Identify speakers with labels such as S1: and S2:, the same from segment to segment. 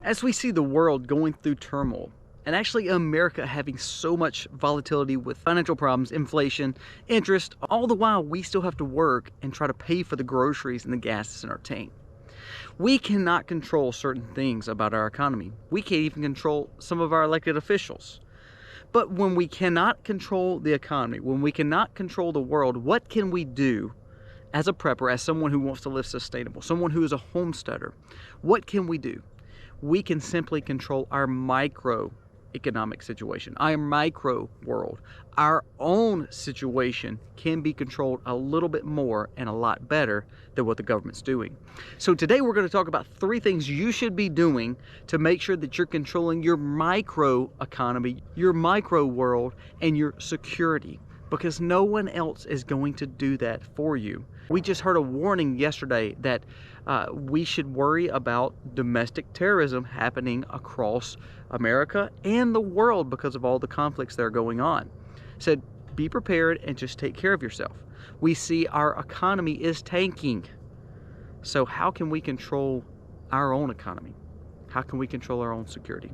S1: As we see the world going through turmoil, and actually America having so much volatility with financial problems, inflation, interest, all the while we still have to work and try to pay for the groceries and the gas in our tank. We cannot control certain things about our economy. We can't even control some of our elected officials. But when we cannot control the economy, when we cannot control the world, what can we do as a prepper, as someone who wants to live sustainable, someone who is a homesteader? What can we do? We can simply control our microeconomic situation, our micro world. Our own situation can be controlled a little bit more and a lot better than what the government's doing. So today we're going to talk about 3 things you should be doing to make sure that you're controlling your micro economy, your micro world, and your security, because no one else is going to do that for you. We just heard a warning yesterday that we should worry about domestic terrorism happening across America and the world because of all the conflicts that are going on. Said, be prepared and just take care of yourself. We see our economy is tanking. So how can we control our own economy? How can we control our own security?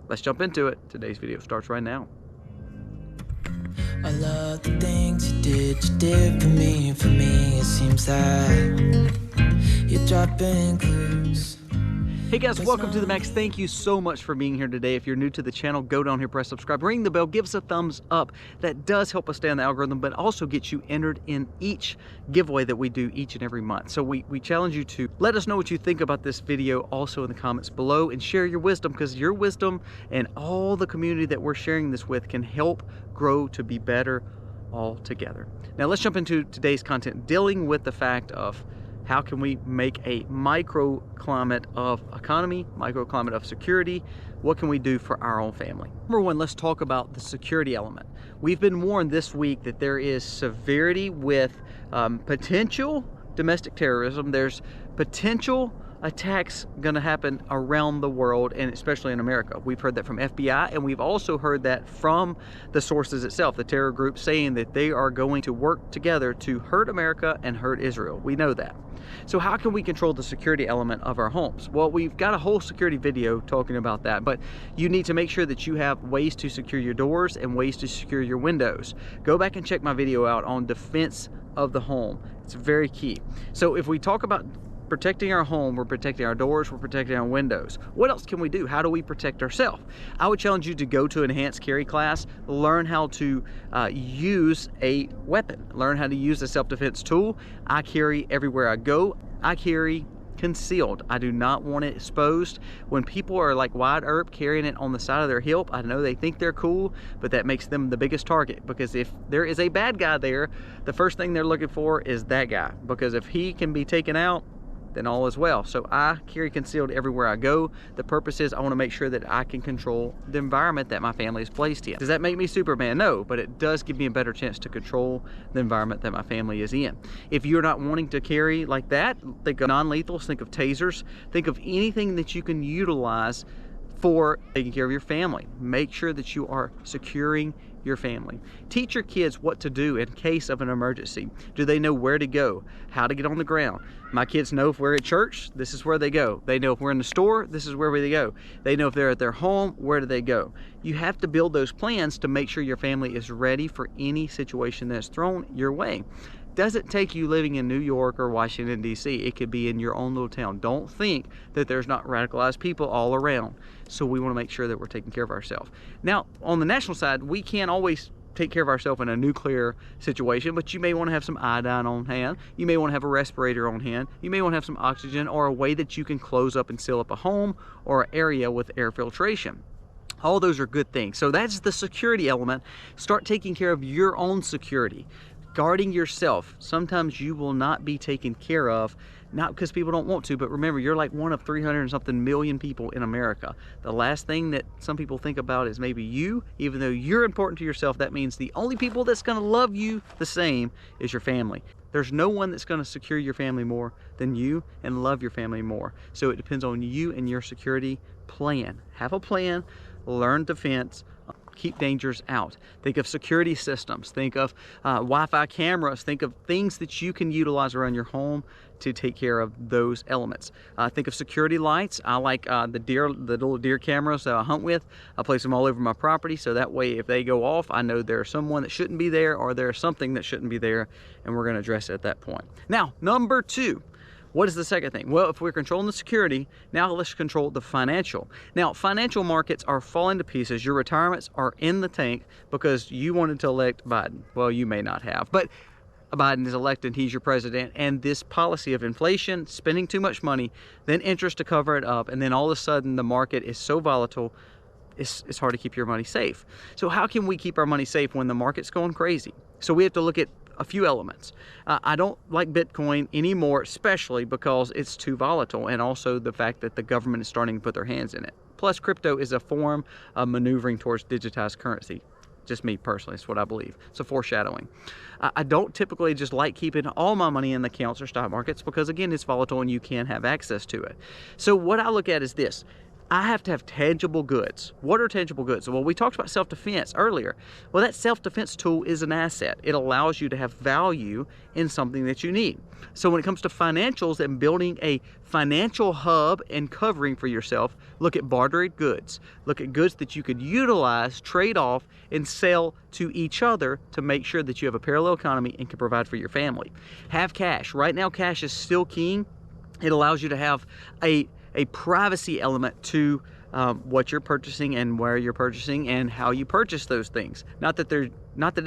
S1: Let's jump into it. Today's video starts right now.
S2: I love the things you did for me, it seems that you're dropping clues.
S1: Hey guys, welcome to the Max. Thank you so much for being here today. If you're new to the channel, go down here, press subscribe, ring the bell, give us a thumbs up. That does help us stay on the algorithm, but also gets you entered in each giveaway that we do each and every month. So we challenge you to let us know what you think about this video also in the comments below, and share your wisdom, because your wisdom and all the community that we're sharing this with can help grow to be better all together. Now let's jump into today's content, dealing with the fact of how can we make a microclimate of economy, microclimate of security? What can we do for our own family? Number one, let's talk about the security element. We've been warned this week that there is severity with potential domestic terrorism. There's potential attacks going to happen around the world, and especially in America. We've heard that from FBI, and we've also heard that from the sources itself, the terror group, saying that they are going to work together to hurt America and hurt Israel. We know that. So how can we control the security element of our homes? Well, we've got a whole security video talking about that, but you need to make sure that you have ways to secure your doors and ways to secure your windows. Go back and check my video out on defense of the home. It's very key. So if we talk about protecting our home, we're protecting our doors, we're protecting our windows. What else can we do? How do we protect ourselves? I would challenge you to go to an enhanced carry class, learn how to use a weapon, learn how to use a self-defense tool. I carry everywhere I go. I carry concealed. I do not want it exposed. When people are like wide earp carrying it on the side of their hip, I know they think they're cool, but that makes them the biggest target, because if there is a bad guy there, the first thing they're looking for is that guy, because if he can be taken out, then all is well. So I carry concealed everywhere I go. The purpose is I want to make sure that I can control the environment that my family is placed in. Does that make me Superman? No, but it does give me a better chance to control the environment that my family is in. If you're not wanting to carry like that, think of non-lethals, think of tasers, think of anything that you can utilize for taking care of your family. Make sure that you are securing your family. Teach your kids what to do in case of an emergency. Do they know where to go? How to get on the ground? My kids know if we're at church, this is where they go. They know if we're in the store, this is where they go. They know if they're at their home, where do they go? You have to build those plans to make sure your family is ready for any situation that's thrown your way. Doesn't take you living in New York or Washington, D.C. It could be in your own little town. Don't think that there's not radicalized people all around. So we want to make sure that we're taking care of ourselves. Now, on the national side, we can't always take care of ourselves in a nuclear situation, but you may want to have some iodine on hand. You may want to have a respirator on hand. You may want to have some oxygen, or a way that you can close up and seal up a home or an area with air filtration. All those are good things. So that's the security element. Start taking care of your own security. Guarding yourself. Sometimes you will not be taken care of, not because people don't want to, but remember, you're like one of 300 and something million people in America. The last thing that some people think about is maybe you. Even though you're important to yourself, that means the only people that's going to love you the same is your family. There's no one that's going to secure your family more than you and love your family more. So it depends on you and your security plan. Have a plan, learn defense, keep dangers out. Think of security systems, think of Wi-Fi cameras, think of things that you can utilize around your home to take care of those elements. Think of security lights. I like the little deer cameras that I hunt with. I place them all over my property, so that way if they go off, I know there's someone that shouldn't be there or there's something that shouldn't be there, and we're gonna address it at that point. Now, number 2. What is the second thing? Well, if we're controlling the security, now let's control the financial. Now, financial markets are falling to pieces. Your retirements are in the tank because you wanted to elect Biden. Well, you may not have, but Biden is elected, he's your president, and this policy of inflation, spending too much money, then interest to cover it up, and then all of a sudden the market is so volatile, it's hard to keep your money safe. So how can we keep our money safe when the market's going crazy? So we have to look at a few elements. I don't like Bitcoin anymore, especially because it's too volatile, and also the fact that the government is starting to put their hands in it. Plus, crypto is a form of maneuvering towards digitized currency. Just me personally, it's what I believe. It's a foreshadowing. I don't typically just like keeping all my money in the accounts or stock markets because, again, it's volatile and you can't have access to it. So what I look at is this. I have to have tangible goods. What are tangible goods? Well, we talked about self-defense earlier. Well, that self-defense tool is an asset. It allows you to have value in something that you need. So when it comes to financials and building a financial hub and covering for yourself, look at bartered goods. Look at goods that you could utilize, trade off, and sell to each other to make sure that you have a parallel economy and can provide for your family. Have cash. Right now, cash is still king. It allows you to have a privacy element to what you're purchasing and where you're purchasing and how you purchase those things. Not that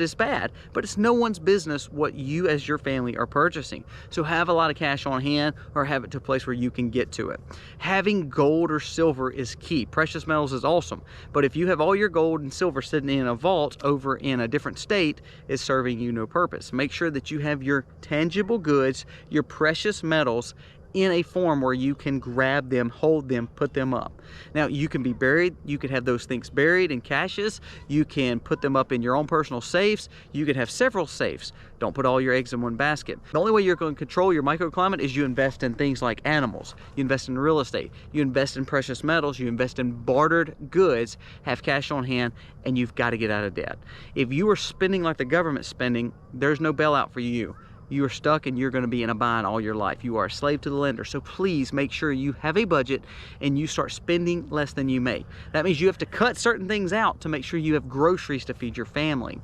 S1: it's bad, but it's no one's business what you as your family are purchasing. So have a lot of cash on hand or have it to a place where you can get to it. Having gold or silver is key. Precious metals is awesome, but if you have all your gold and silver sitting in a vault over in a different state, it's serving you no purpose. Make sure that you have your tangible goods, your precious metals, in a form where you can grab them, hold them, put them up. Now, you can be buried. You could have those things buried in caches. You can put them up in your own personal safes. You could have several safes. Don't put all your eggs in one basket. The only way you're going to control your microclimate is you invest in things like animals. You invest in real estate. You invest in precious metals. You invest in bartered goods, have cash on hand, and you've got to get out of debt. If you are spending like the government's spending, there's no bailout for you. You are stuck and you're going to be in a bind all your life. You are a slave to the lender. So please make sure you have a budget and you start spending less than you make. That means you have to cut certain things out to make sure you have groceries to feed your family.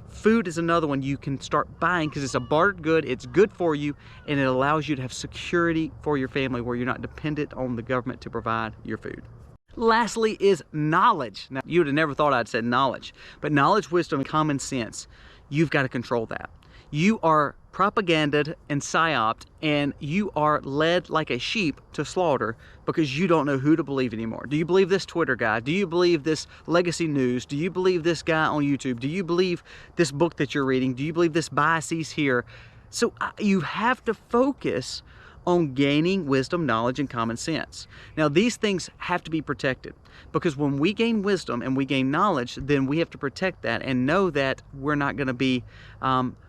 S1: Food is another one you can start buying because it's a bartered good, it's good for you, and it allows you to have security for your family where you're not dependent on the government to provide your food. Lastly is knowledge. Now, you would have never thought I'd said knowledge, but knowledge, wisdom, and common sense, you've got to control that. You are propaganded and psyoped, and you are led like a sheep to slaughter because you don't know who to believe anymore. Do you believe this Twitter guy? Do you believe this Legacy News? Do you believe this guy on YouTube? Do you believe this book that you're reading? Do you believe this biases here? So you have to focus on gaining wisdom, knowledge, and common sense. Now, these things have to be protected because when we gain wisdom and we gain knowledge, then we have to protect that and know that we're not going to be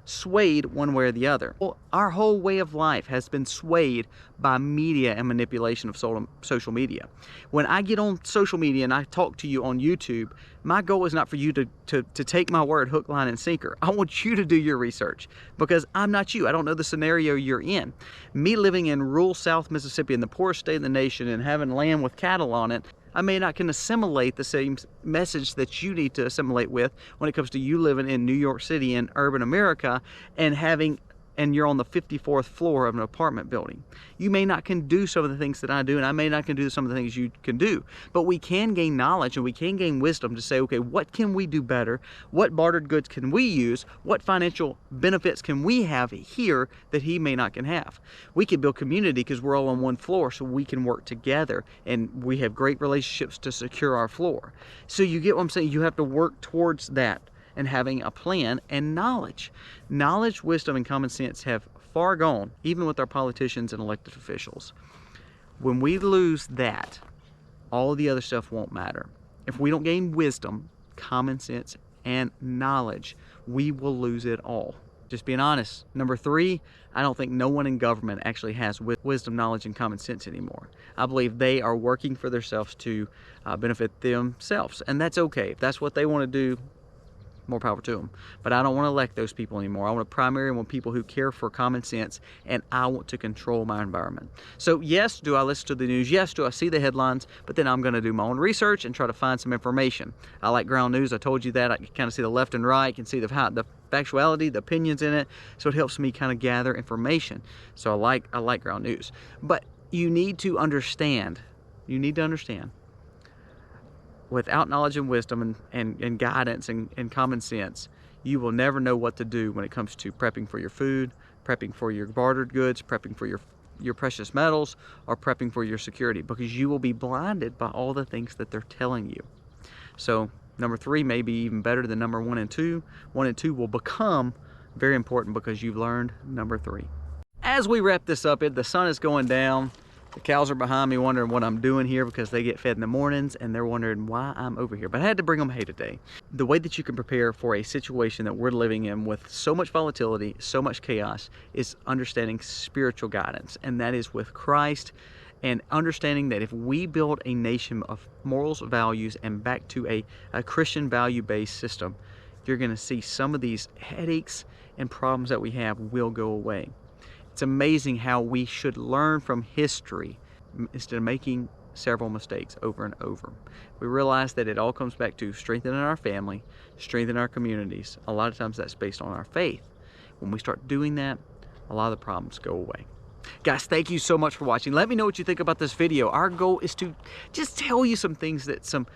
S1: swayed one way or the other. Well, our whole way of life has been swayed by media and manipulation of social media. When I get on social media and I talk to you on YouTube, my goal is not for you to take my word hook, line, and sinker. I want you to do your research because I'm not you. I don't know the scenario you're in. Me living in rural South Mississippi in the poorest state in the nation and having land with cattle on it, I may not can assimilate the same message that you need to assimilate with when it comes to you living in New York City in urban America and you're on the 54th floor of an apartment building. You may not can do some of the things that I do, and I may not can do some of the things you can do, but we can gain knowledge and we can gain wisdom to say, okay, what can we do better? What bartered goods can we use? What financial benefits can we have here that he may not can have? We can build community because we're all on one floor, so we can work together and we have great relationships to secure our floor. So you get what I'm saying? You have to work towards that and having a plan and knowledge. Knowledge, wisdom, and common sense have far gone, even with our politicians and elected officials. When we lose that, all the other stuff won't matter. If we don't gain wisdom, common sense, and knowledge, we will lose it all. Just being honest. Number 3, I don't think no one in government actually has wisdom, knowledge, and common sense anymore. I believe they are working for themselves to benefit themselves, and that's okay. If that's what they want to do, more power to them. But I don't want to elect those people anymore. I want a primary. I want people who care for common sense, and I want to control my environment. So yes, do I listen to the news? Yes, do I see the headlines? But then I'm going to do my own research and try to find some information. I like ground news. I told you that. I can kind of see the left and right. I can see the factuality, the opinions in it. So it helps me kind of gather information. So I like ground news. But you need to understand. You need to understand. Without knowledge and wisdom and guidance and common sense, you will never know what to do when it comes to prepping for your food, prepping for your bartered goods, prepping for your precious metals, or prepping for your security, because you will be blinded by all the things that they're telling you. So number 3 may be even better than number 1 and 2. 1 and 2 will become very important because you've learned number 3. As we wrap this up, the sun is going down. The cows are behind me wondering what I'm doing here because they get fed in the mornings, and they're wondering why I'm over here. But I had to bring them hay today. The way that you can prepare for a situation that we're living in with so much volatility, so much chaos, is understanding spiritual guidance. And that is with Christ, and understanding that if we build a nation of morals, values, and back to a Christian value-based system, you're going to see some of these headaches and problems that we have will go away. It's amazing how we should learn from history instead of making several mistakes over and over. We realize that it all comes back to strengthening our family, strengthening our communities. A lot of times that's based on our faith. When we start doing that, a lot of the problems go away. Guys, thank you so much for watching. Let me know what you think about this video. Our goal is to just tell you some things that some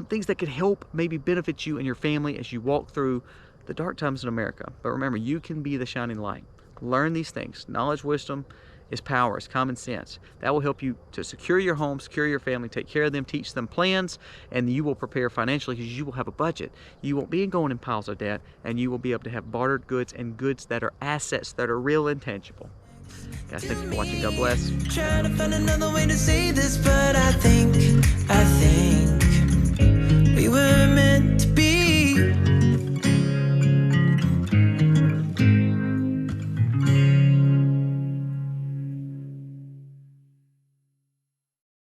S1: things that could help maybe benefit you and your family as you walk through the dark times in America. But remember, you can be the shining light. Learn these things. Knowledge, wisdom is power, is common sense. That will help you to secure your home, secure your family, take care of them, teach them plans, and you will prepare financially because you will have a budget. You won't be going in piles of debt, and you will be able to have bartered goods and goods that are assets that are real and tangible. Guys, thank you for watching. God bless.
S2: Trying to find another way to say this, but I think